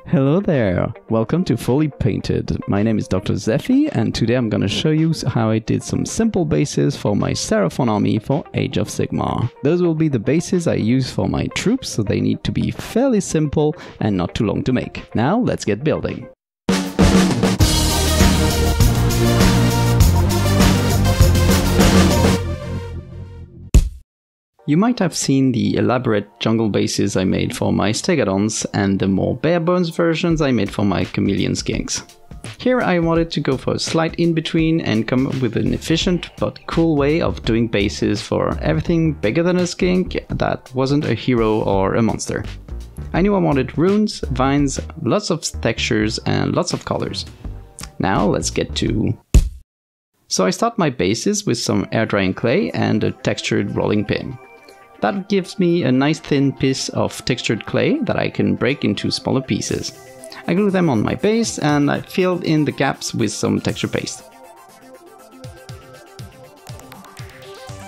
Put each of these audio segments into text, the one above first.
Hello there, welcome to Fully Painted. My name is Dr. Zephy and today I'm gonna show you how I did some simple bases for my Seraphon army for Age of Sigmar. Those will be the bases I use for my troops, so they need to be fairly simple and not too long to make. Now let's get building. You might have seen the elaborate jungle bases I made for my Stegodons and the more bare bones versions I made for my chameleon skinks. Here I wanted to go for a slight in-between and come up with an efficient but cool way of doing bases for everything bigger than a skink that wasn't a hero or a monster. I knew I wanted runes, vines, lots of textures and lots of colors. Now let's get to... So I start my bases with some air drying clay and a textured rolling pin. That gives me a nice thin piece of textured clay that I can break into smaller pieces. I glue them on my base and I filled in the gaps with some texture paste.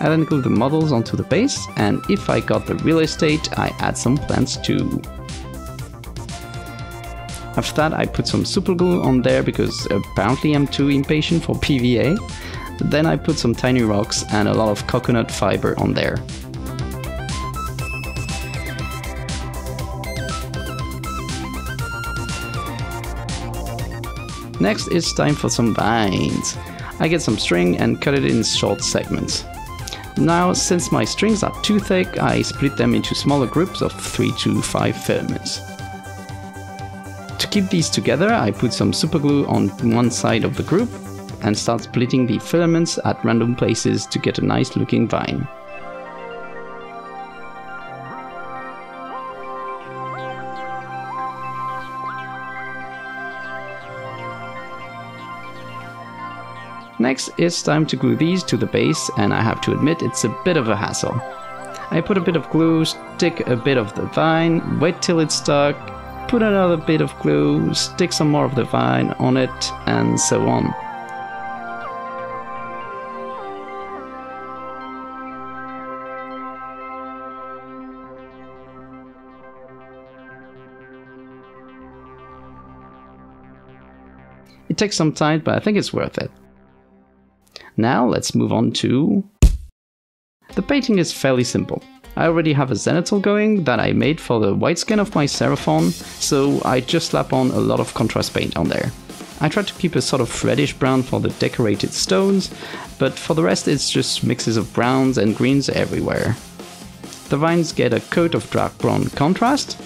I then glue the models onto the base, and if I got the real estate, I add some plants too. After that I put some super glue on there because apparently I'm too impatient for PVA. Then I put some tiny rocks and a lot of coconut fiber on there. Next it's time for some vines. I get some string and cut it in short segments. Now, since my strings are too thick, I split them into smaller groups of 3 to 5 filaments. To keep these together, I put some super glue on one side of the group and start splitting the filaments at random places to get a nice looking vine. Next, it's time to glue these to the base, and I have to admit it's a bit of a hassle. I put a bit of glue, stick a bit of the vine, wait till it's stuck, put another bit of glue, stick some more of the vine on it, and so on. It takes some time, but I think it's worth it. Now let's move on to... The painting is fairly simple. I already have a zenithal going that I made for the white skin of my Seraphon, so I just slap on a lot of contrast paint on there. I try to keep a sort of reddish brown for the decorated stones, but for the rest it's just mixes of browns and greens everywhere. The vines get a coat of dark brown contrast,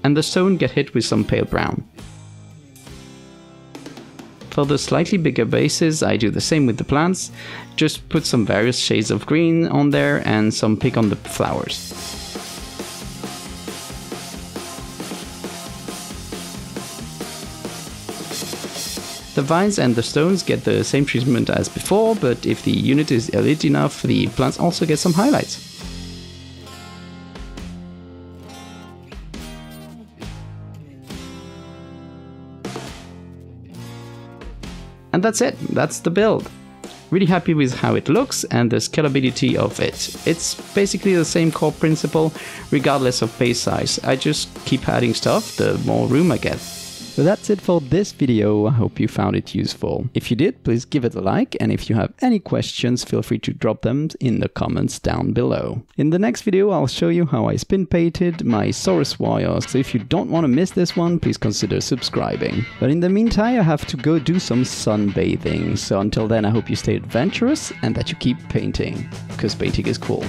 and the stone get hit with some pale brown. For the slightly bigger bases, I do the same with the plants, just put some various shades of green on there and some pink on the flowers. The vines and the stones get the same treatment as before, but if the unit is elite enough, the plants also get some highlights. And that's it, that's the build. Really happy with how it looks and the scalability of it. It's basically the same core principle regardless of base size. I just keep adding stuff the more room I get. So that's it for this video. I hope you found it useful. If you did, please give it a like, and if you have any questions, feel free to drop them in the comments down below. In the next video, I'll show you how I spin painted my Saurus warrior, so if you don't want to miss this one, please consider subscribing. But in the meantime, I have to go do some sunbathing, so until then I hope you stay adventurous and that you keep painting, because painting is cool.